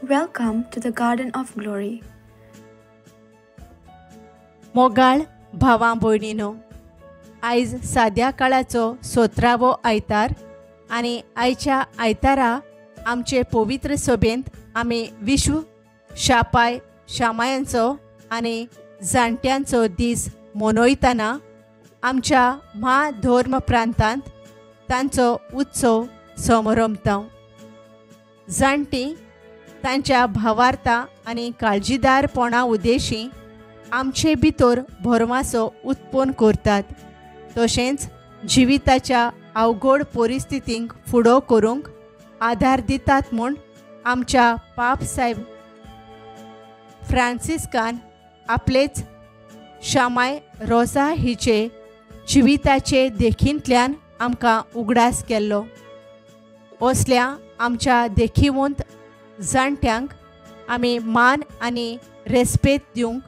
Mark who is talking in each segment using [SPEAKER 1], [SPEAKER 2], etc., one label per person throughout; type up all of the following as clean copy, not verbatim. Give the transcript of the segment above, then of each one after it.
[SPEAKER 1] Welcome to the Garden of Glory.
[SPEAKER 2] मोगाळ भावां भयणीनो, आयज साद्या काळाचो 17वो आयतार आनी आयच्या आयतारा आमचे पवित्र सभेंत आमी विश्व शापाय शामायांचो आनी जाणट्यांचो दीस मनयतना आमच्या महाधर्म प्रांतांत तांचो उत्सव समारंभता. जाणटी तांच्या भावार्था आनी काळजीदारपणा उद्देशी आमचे भितर भरवंसो उत्पन्न करतात. तशेंच जिविताच्या अवघड परिस्थितींक फुडो करूंक आधार दितात म्हूण आमच्या पाप साहेब फ्रांसिस्कान आपलेच शामाय रोसा हिचे जिविताचे देखींतल्यान आमकां उगडास केल्लो. असल्या आमच्या देखीवंत जाणट्यांक आमी मान आनी रेस्पेद दिवंक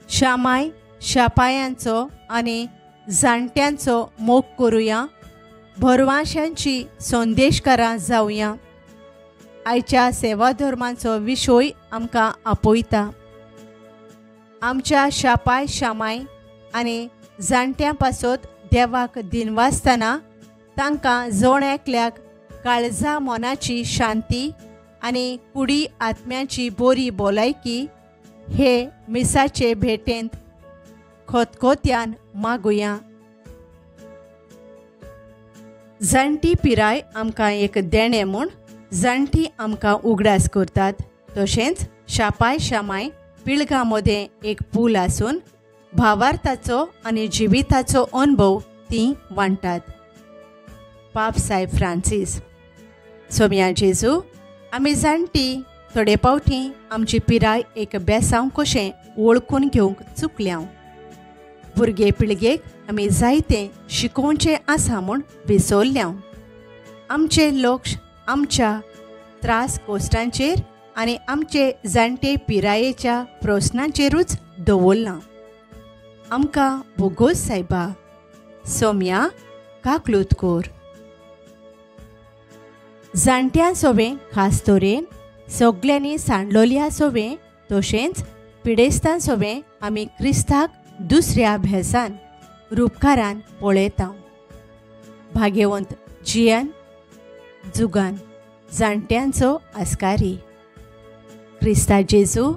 [SPEAKER 2] शामाय शापायांचो आनी जाणट्यांचो मोग करुया, भरवशांची संदेशकारां जावया. आयच्या सेवा धर्मांचो विशय आमकां आपयता. आमच्या शापाय शामाय आनी जाणट्यां पासत देवाक दिनवासतना तांकां जण एकल्याक काळजा मनाची शांती आनी कुडी आत्म्याची बरी भलायकी हे मिसाचे भेटेंत खोतखोत्यान मागुया. जाणटी पिराय आमकां एक देणे म्हूण जाणटी आमकां उगडास करतात. तशेंच शापाय शामाय पिळगां मदें एक पूल आसून भावार्थाचो आनी जिविताचो अनुभव तीं वांटात. पाप साहेब फ्रांसीस. सोम्या जेजू, आमी जाणटी थोडे पावटी आमची पिराय एक बेसांव कशें वळखून घेवंक चुकल्यां. भुरगे पिळगेक आमी जायतें शिकोवचें आसा म्हूण विसरल्यां. आमचें लक्ष आमच्या त्रास कोश्टांचेर आनी आमचे जाणटे पिरायेच्या प्रस्नांचेरूच दवरलां. आमकां भोगोस सायबा. सोम्या काकलूतकोर. जाणट्यां सोबें खास तरेन सगल्यांनी सांडलोल्या सोबें तशेंच पिडेस्तां सोबें आमी क्रिस्ताक दुसऱ्या भेसान रूपकारान पळयता. भाग्यवंत जियन जुगान जाणट्यांचो आस्कारी. क्रिस्ता जेजू,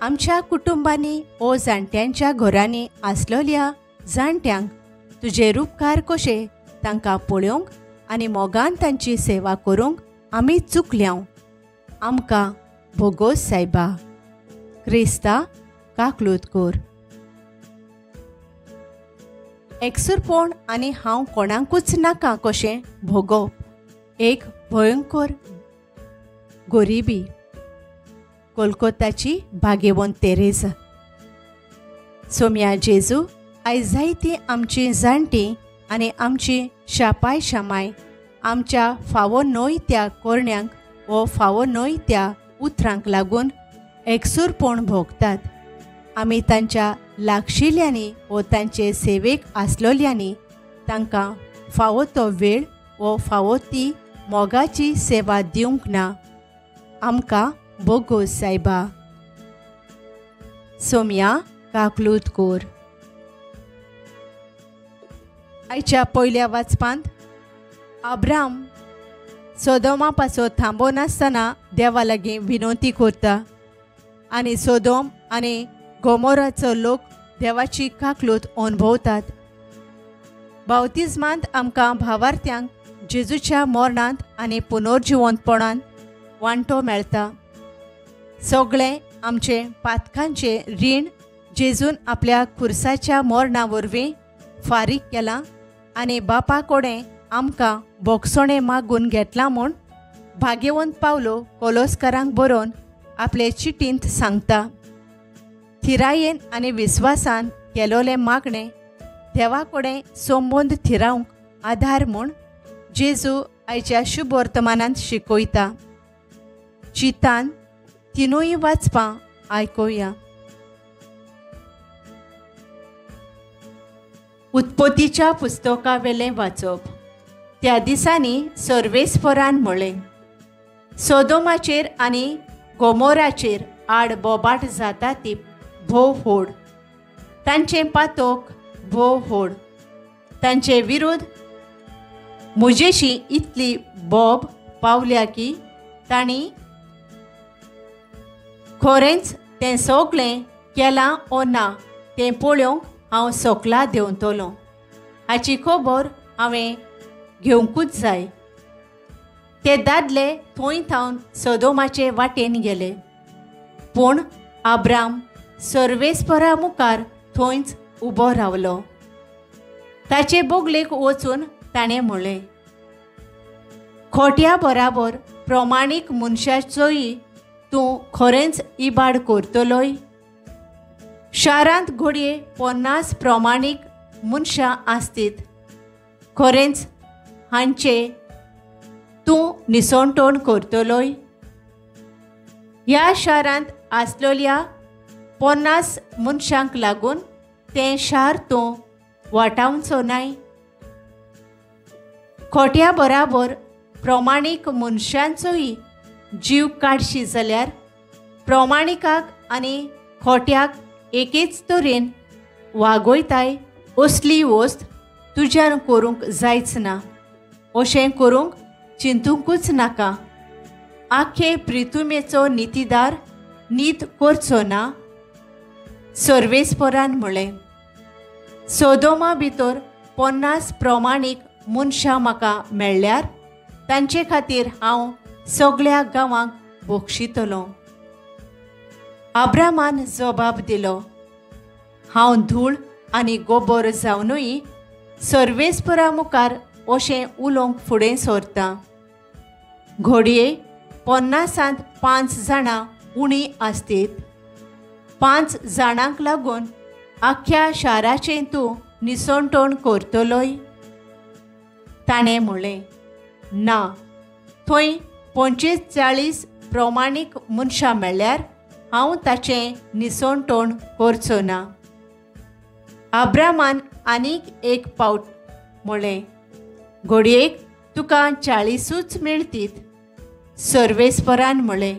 [SPEAKER 2] आमच्या कुटुंबांनी ओ जाणट्यांच्या घरांनी आसलोल्या जाणट्यांक तुजे रूपकार कशे तांकां पळोवंक आनी मोगान तांची सेवा करूंक आमी चुकल्यां. आमकां भोगोस सायबा. क्रिस्ता काकलूतकोर. एकसुरपण आनी हांव कोणाकूच नाका कशें भोगोवप. एक भयंकर गरिबी. कोलकाताची भाग्यवंत तेरेसा. सोम्या जेजू, आयज जायतीं आमची जाणटी आनी आमची शापाय शामाय आमच्या फावो न्हय त्या कोरण्यांक वो फावो न्हय त्या उतरांक लागून एकसुरपण भोगतात. आमी तांच्या लागशिल्ल्यांनी वो तांचे सेवेक आसलोल्यांनी तांकां फावो तो वेळ वो फावो ती मोगाची सेवा दिवंक ना. आमकां बोगोस सायबा. सोम्या काकलूतकोर. आयच्या पयल्या वाचपांत अब्राम सोदोमा पासत थांबो नासतना देवा लागीं विनंती करता आनी सोदोम आनी गोमोराचो लोक देवाची काकलूत अनुभवतात. बावतिजमांत आमकां भावार्थ्यांक जेजूच्या मरणांत आनी पुनर्जिवंतपणांत वांटो मेळटा. सगळें आमचे पातकांचे रीण जेजून आपल्या खुर्साच्या मरणा वरवीं फारीक केलां आनी बापा कडेन आमकां बोगसणे मागून घेतलां म्हूण भाग्यवंत पावलो कोलोस्कारांक बरोवन आपले चिटींत सांगता. थिरायेन आनी विस्वासान केलोले मागणें देवा कडेन संबंद थिरावंक आधार म्हूण जेजू आयच्या शुभ वर्तमानांत शिकयता. चितान तिनूय वाचपां आयकुया. उत्पत्तीच्या पुस्तका वेलें वाचप. त्या दिसांनी सर्वेस्परान म्हळें, सोदोमाचेर आनी गोमोराचेर आड बोबाट जाता ती भोव होड, तांचे पातोक भोव होड, तांचे विरोध म्हजेशी इतली बोब पावल्या की तांणी खरेंच तें सगळें केलां ओ ना तें पळोवंक हांव सोकला देंवतलों. हाची खबर हांवें घेवंकूच जाय. ते दादले थंय थावन सोदोमाचे वाटेन गेले. पूण अब्राम सर्वेस्परा मुखार थंयच उबो रावलो. ताचे बोगलेक वचून ताणें म्हणलें, खोट्या बराबर प्रमाणीक मनशाचोय तूं खरेंच इबाड करतलोय? शारांत घडये 50 प्रमाणीक मनशां आसतीत. खरेंच हांचे तूं निसंटोण करतलोय? ह्या शारांत आसलेल्या 50 मनशांक लागून तें शार तूं वाटावचो नाय? खोट्या बराबर प्रमाणीक मनशांचोय जीव काडशी जाल्यार प्रमाणिकाक आनी खोट्याक एकेच तरेन वागयताय असली वस्त तुज्यान करूंक जायच ना. अशें करूंक चिंतूंकूच नाका. आख्खे प्रितुमेचो नितीदार नीत करचो ना. सर्वेस्परान म्हळें, सोदोमा भितर 50 प्रमाणीक मनशां म्हाका मेळ्ळ्यार तांचे खातीर हांव सगळ्या गांवांक बक्षितलों. अब्रामान जबाब दिलो, हांव धूळ आनी गोबर जावनूय सर्वेस्परा मुखार अशें उलोवंक फुडें सरतां. घडये 50 5 जाणां उणी आसतीत. 5 जाणांक लागून आख्ख्या शाराचें तूं निसंटोण करतलोय? ताणें म्हणलें, ना. थंय 45 प्रमाणीक मनशां मेळ्ळ्यार हांव ताचें निसंटोण करचो ना. अब्रामान आनीक एक पावट म्हणलें, घडयेक तुका 40च मेळटीत. सर्वेस्परान म्हणलें,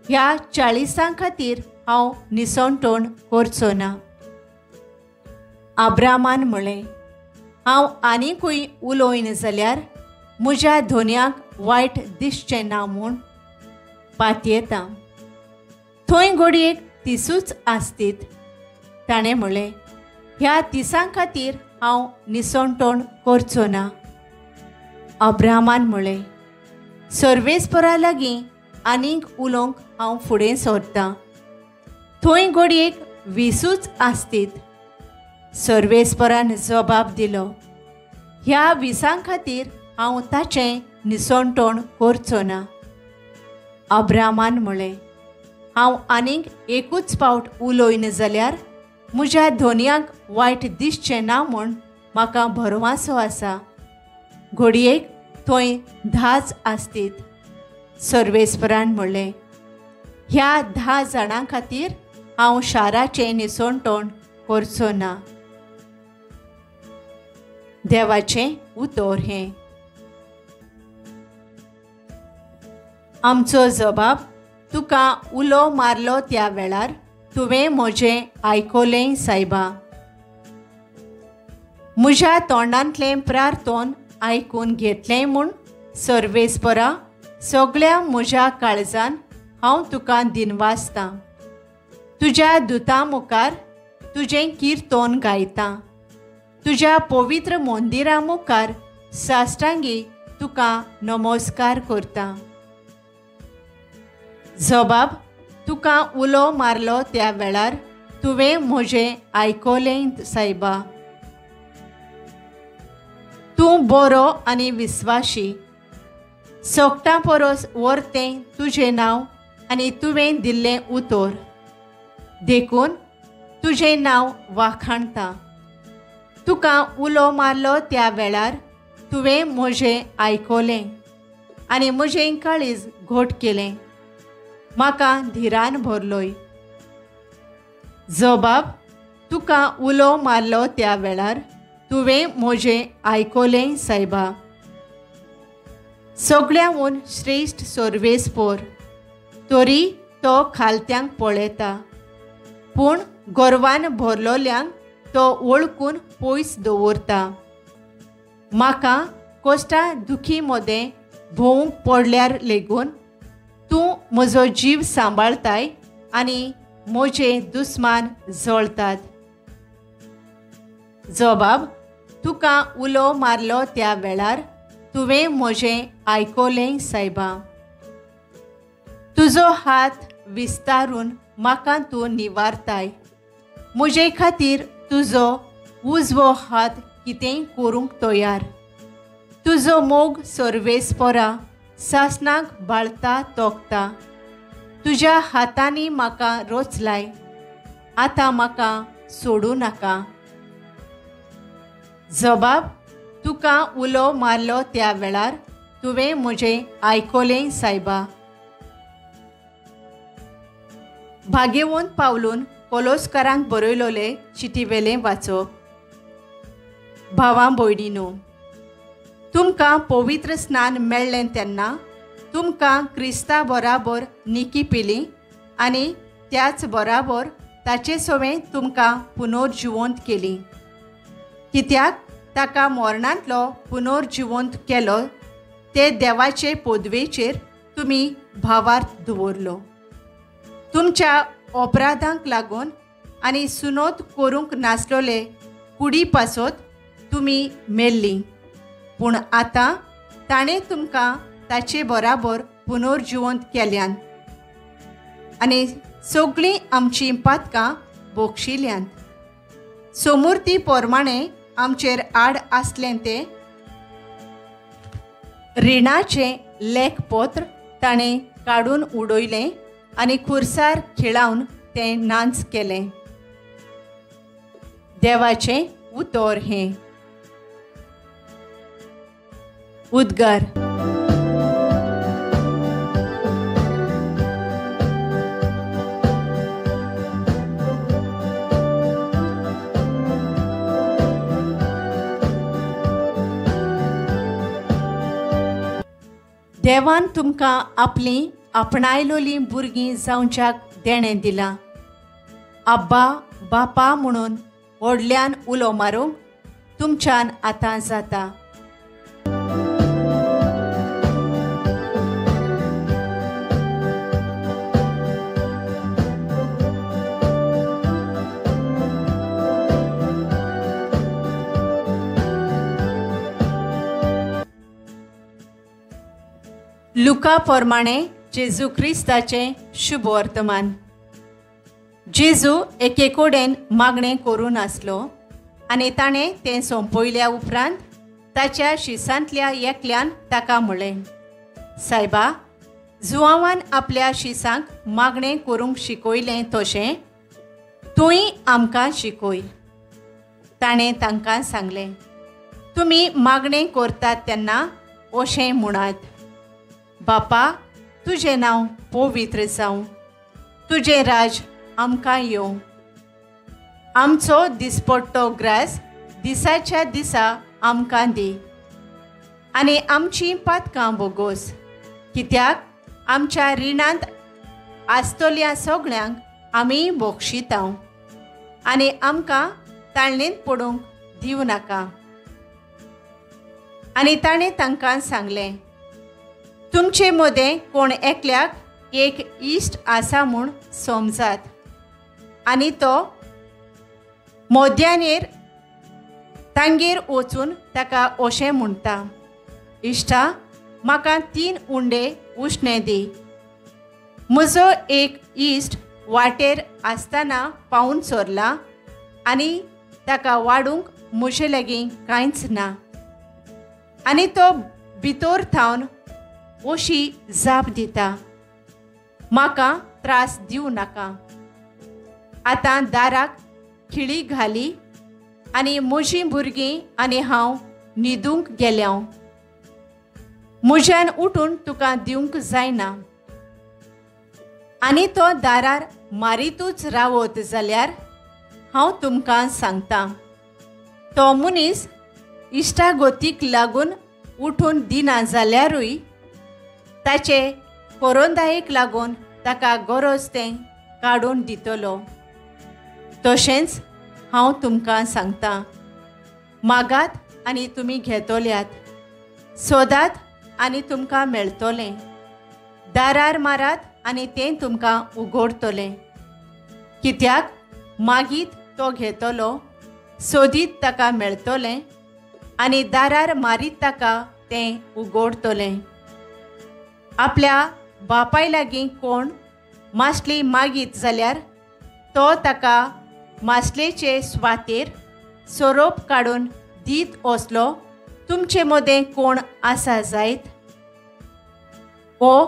[SPEAKER 2] ह्या 40 खातीर हांव निसंटोण करचो ना. अब्रामान म्हणलें, हांव आनीकूय उलोयन जाल्यार म्हज्या धोनयाक वायट दिसचें ना म्हूण पातयेतां. थंय घडयेक 30च आसतीत. ताणें म्हणलें, ह्या 30 खातीर हांव निसंटोण करचो ना. अब्रामान म्हणलें, सर्वेस्परा लागीं आनीक उलोवंक हांव फुडें सरतां. थंय घडयेक 20च आसतीत. सर्वेस्परान जबाब दिलो, ह्या 20 खातीर हांव ताचें निसंटोण करचो ना. अब्रामान म्हणलें, हांव आनीक एकूच पावट उलोयन जाल्यार म्हज्या धोनयाक वायट दिसचें ना म्हूण म्हाका भरवंसो आसा. घडयेक थंय 10च आसतीत. सर्वेस्परान म्हणलें, ह्या 10 जाणां खातीर हांव शाराचें निसंटोण करचो ना. देवाचें उतर हें. आमचो जबाब, तुका उलो मारलो त्या वेळार तुवें म्हजें आयकोलें सायबा. म्हज्या तोंडांतलें प्रार्थोन आयकून घेतलें म्हूण सर्वेस्परा सगळ्या म्हज्या काळजान हांव तुका दिनवासतां. तुज्या दुतां मुखार तुजें किर्तोन गायतां. तुज्या पवित्र मंदिरा मुखार साश्टांगी तुका नमस्कार करतां. जबाब, तुका उलो मारलो त्या वेळार तुवें म्हजें आयकोलें सायबा. तूं बरो आनी विस्वाशी. सोगटां परस वर्तें तुजें नांव आनी तुवें दिल्लें उतर. देखून तुजें नांव वाखाणता. तुका उलो मारलो त्या वेळार तुवें म्हजें आयकोलें आनी म्हजें काळीज घोट केलें. म्हाका धिरान भरलोय. जबाब, तुका उलो मारलो त्या वेळार तुवें म्हजें आयकोलें सायबा. सगळ्यांहून श्रेश्ठ सर्वेस्पर, तरी तो खालत्यांक पळयता, पूण गर्वान भरलोल्यांक तो वळखून पयस दवरता. म्हाका कोश्टा दुखी मदें भोवंक पडल्यार लेगून तूं म्हजो जीव सांबाळताय आनी म्हजे दुस्मान जळटात. जबाब: तुका उलो मारलो त्या वेळार तुवें म्हजें आयकोलें सायबा. तुजो हात विस्तारून म्हाका तूं निवारताय. म्हजे खातीर तुजो उजवो हात कितेंय करूंक तयार. तुजो मोग सर्वेस्परा सासणाक बाळता तोखता. तुज्या हातांनी म्हाका रोचलाय, आतां म्हाका सोडूं नाका. जबाब: तुका उलो मारलो त्या वेळार तुवें म्हजें आयकोलें सायबा. भाग्यवंत पावलून कोलोसकारांक बरयलोले चिटीवेलें वाचप. भावां भयणीनो, तुमकां पवित्र स्नान मेळ्ळें तेन्ना तुमकां क्रिस्ता बराबर निकी पिली आनी त्याच बराबर ताचे सवें तुमकां पुनर्जिवंत केली. कित्याक ताका मरणांतलो पुनर्जिवंत केलो ते देवाचे पदवेचेर तुमी भावार्थ दवरलो. तुमच्या अपराधांक लागून आनी सुनोद करूंक नासलोले कुडी पासत तुमी मेल्लीं, पूण आतां ताणें तुमकां ताचे बराबर पुनर्जिवंत केल्यान आनी सगळीं आमचीं पातकां बोगशिल्यांत. समूर्ती प्रमाणें आमचेर आड आसलें तें रिणाचें लेखपत्र ताणें काडून उडयलें आनी खुर्सार खिळावन तें नांच केलें. देवाचें उतर हें. उद्गार. देवान तुमकां आपलीं आपणायलोलीं भुरगीं जावच्याक देणें दिलां. आब्बा बापा म्हणून व्हडल्यान उलो मारूंक तुमच्यान आतां जाता. लुका प्रमाणें जेजू क्रिस्ताचें शुभ वर्तमान. जेजू एके कडेन मागणें करून आसलो आनी ताणें तें सोंपयल्या उपरांत ताच्या शिसांतल्या एकल्यान ताका म्हणलें, सायबा, जुआंवान आपल्या शिसांक मागणें करूंक शिकयलें तशें तूंय आमकां शिकय. ताणें तांकां सांगलें, तुमी मागणें करतात तेन्ना अशें म्हणात, बापा, तुजें नांव पवित्र जावं, तुजें राज आमकां येवं. आमचो दिसपट्टो ग्रास दिसाच्या दिसा आमकां दी आनी आमचीं पातकां बोगोस, कित्याक आमच्या रिणांत आसतल्या सगळ्यांक आमी बोगशितांव आनी आमकां ताळणेंत पडूंक दिवं नाका. आनी ताणें तांकां सांगलें, तुमचे मदें कोण एकल्याक एक इश्ट आसा म्हूण समजात आनी तो मोद्यानेर तांगेर वचून ताका अशें म्हणटा, इश्टा, म्हाका 3 उंडे उश्णे दी. म्हजो एक इश्ट वाटेर आसतना पावून चोरला आनी ताका वाडूंक म्हजे लागीं कांयच ना. आनी तो भितर थावन अशी जाप दिता, म्हाका त्रास दिवं नाका. आतां दाराक खिळी घाली आनी म्हजीं भुरगीं आनी हांव न्हिदूंक गेल्याव. म्हज्यान उठून तुका दिवंक जायना. आनी तो दारार मारीतूच रावत जाल्यार हांव तुमकां सांगतां, तो मनीस इश्टागतीक लागून उठून दिना जाल्यारूय ताचे कोरोंदायेक लागून ताका गरज तें काडून दितलो. तशेंच हांव तुमकां सांगतां, मागात आनी तुमी घेतोल्यात, सोदात आनी तुमकां मेळटोलें, दारार मारात आनी तें तुमकां उगडटलें. कित्याक मागीत तो घेतलो, सोदीत ताका मेळटलें आनी दारार मारीत ताका तें उगडटलें. आपल्या बापाय लागीं कोण मासली मागीत जाल्यार तो ताका मासलेचे स्वातेर सोरोप काडून दीत असलो तुमचे मदें कोण आसा जायत? ओ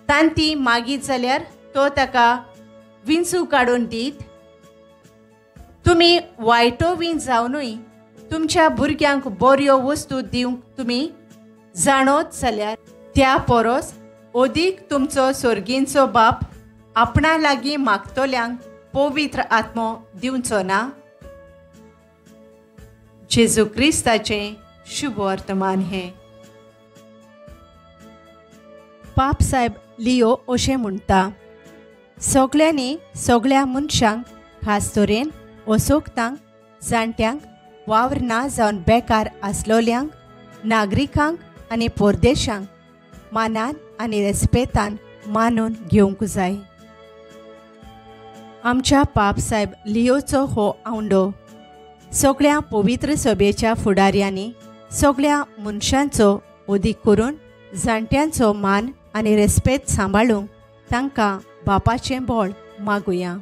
[SPEAKER 2] तांती मागीत जाल्यार तो ताका विंचू काडून दीत? तुमी वायटोवीं जावनूय तुमच्या भुरग्यांक बऱ्यो वस्तू दिवंक तुमी जाणोत जाल्यार त्या परस ओदीक तुमचो स्वर्गींचो बाप आपणा लागीं मागतोल्यांक पवित्र आत्मो दिवचो ना? जेजू क्रिस्ताचें शुभ वर्तमान हें. पाप साहेब लियो अशें म्हणटा, सगळ्यांनी सगळ्या मनशांक, खास तरेन असोगतांक, जाणट्यांक, वावर ना जावन बेकार आसलोल्यांक, नागरिकांक आनी परदेशांक मानान आनी रेस्पेतान मानून घेवंक जाय. आमच्या पाप साहेब लियोचो हो आवंडो सगळ्या पवित्र सभेच्या फुडाऱ्यांनी सगळ्या मनशांचो ओदीक करून जाणट्यांचो मान आनी रेस्पेत सांबाळूंक तांकां बापाचें बळ मागुया.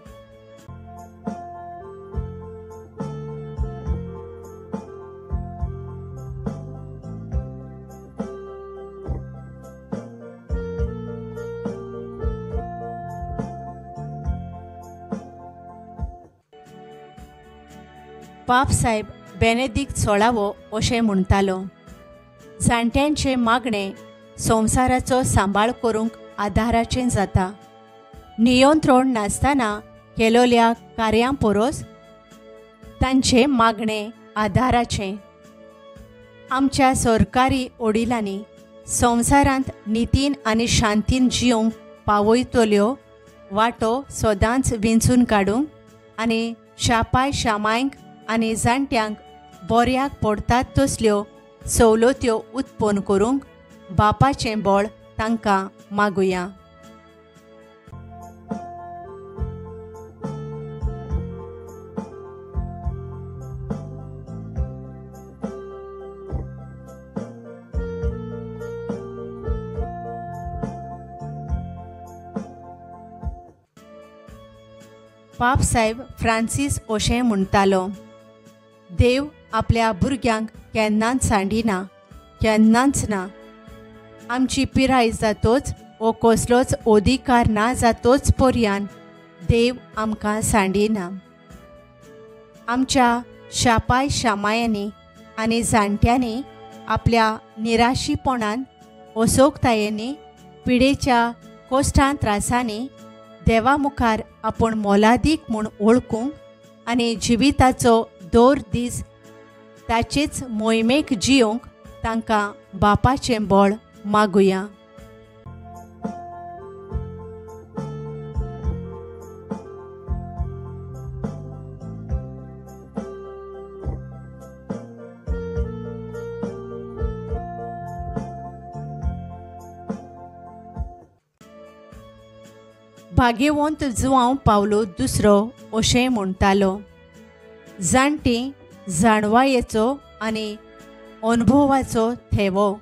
[SPEAKER 2] पाप साहेब बेनेदिक्ट 16वो अशें म्हणटालो, जाणट्यांचे मागणें संवसाराचो सांबाळ करूंक आदाराचें जाता. नियंत्रण नासतना केलोल्या कार्यां परस तांचें मागणें आदाराचें. आमच्या सरकारी वडिलांनी संवसारांत नितीन आनी शांतीन जिवंक पावयतल्यो वाटो सदांच विंचून काडूंक आनी शापाय शामायंक आनी जाणट्यांक बऱ्याक पडटात तसल्यो सवलत्यो उत्पन्न करूंक बापाचें बळ तांकां मागुया. पाप साहेब फ्रांसीस अशें म्हणटालो, देव आपल्या भुरग्यांक केन्नाच सांडिना, केन्नाच ना. आमची पिराय जातोच वो कसलोच अधिकार ना जातोच पर्यान देव आमकां सांडिना. आमच्या शापाय शामायांनी आनी जाणट्यांनी आपल्या निराशीपणान असोगतायेंनी पिडेच्या कोश्टां त्रासांनी देवा मुखार आपूण मोलादीक म्हूण ओळखूंक आनी जिविताचो दर दीस ताचेच मोहिमेक जियोंक तांकां बापाचें बळ मागुया. भाग्यवंत जुआंव पावलो दुसरो अशें म्हणटालो, जाणटी जाणवायेचो आनी अनुभवाचो थेवो.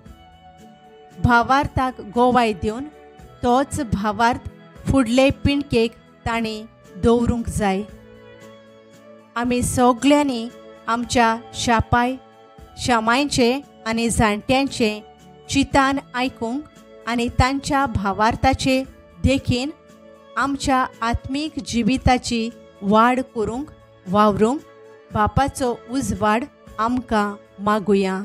[SPEAKER 2] भावार्थाक गोवाय दिवन तोच भावार्थ फुडले पिणकेक तांणी दवरूंक जाय. आमी सगळ्यांनी आमच्या शापाय शामायचे आनी जाणट्यांचे चितान आयकूंक आनी तांच्या भावार्थाचे देखीन आमच्या आत्मीक जिविताची वाड करूंक वावरूंक बापाचो उजवाड आमकां मागुया.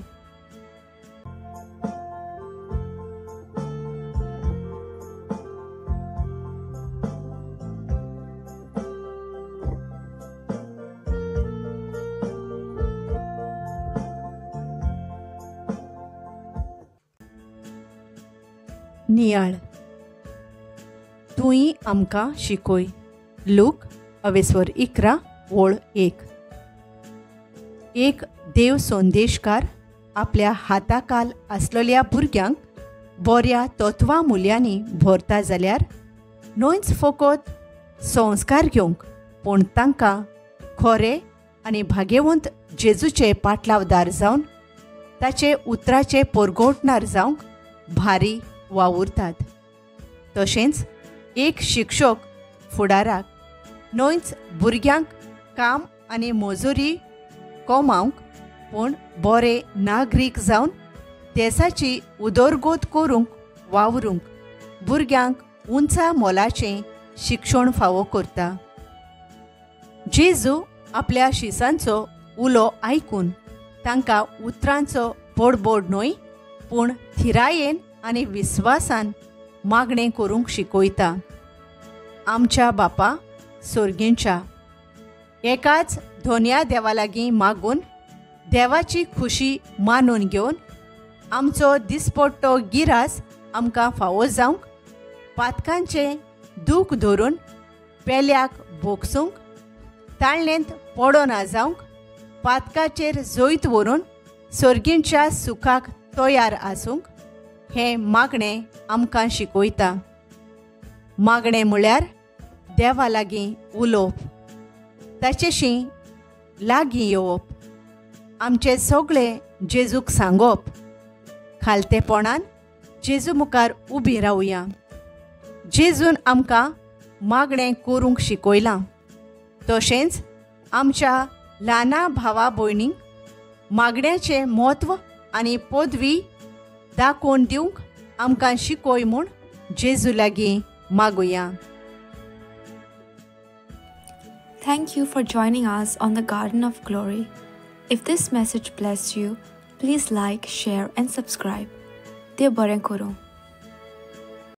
[SPEAKER 2] नियाळ. तूंय आमकां शिकोय. लूक 11:1. एक देव संदेशकार आपल्या हाताखाल आसलेल्या भुरग्यांक बऱ्या तत्वां मुल्यांनी भरता जाल्यार न्हयच फकत संस्कार घेवंक पूण तांकां खरे आनी भाग्यवंत जेजूचे पाटलावदार जावन ताचे उतराचे परगोटणार जावंक भारी वावुरतात. तशेंच एक शिक्षक फुडाराक न्हयच भुरग्यांक काम आनी मजुरी कमावंक पूण बरे नागरीक जावन देशाची उदरगत करूंक वावरूंक भुरग्यांक उंचा मोलाचें शिक्षण फावो करता. जेजू आपल्या शिसांचो उलो आयकून तांकां उतरांचो बडबड न्हय पूण थिरायेन आनी विस्वासान मागणें करूंक शिकयता. आमच्या बापा सर्गेंच्या एकाच धोन्या देवा लागीं मागून देवाची खुशी मानून घेवन आमचो दिसपट्टो गिरास आमकां फावो जावंक पातकांचें दूख धरून पेल्याक भोगसूंक ताळणेंत पडो ना जावंक पातकाचेर जैत व्हरून सर्गींच्या सुखाक तयार आसूंक हें मागणें आमकां शिकयता. मागणें म्हळ्यार देवा लागीं उलोवप, ताचेशी लागीं येवप, आमचें सगळें जेजूक सांगप, खालतेपणान जेजू मुखार उबीं रावया. जेजून आमकां मागणें करूंक शिकयलां. तशेंच आमच्या ल्हाना भावा भयणींक मागण्याचें म्हत्व आनी पदवी दाखोवन दिवंक आमकां शिकय म्हूण जेजू लागीं मागुया.
[SPEAKER 1] Thank you for joining us on the Garden of Glory. If this message blessed you, please like, share, and subscribe. Dear Baren Koro.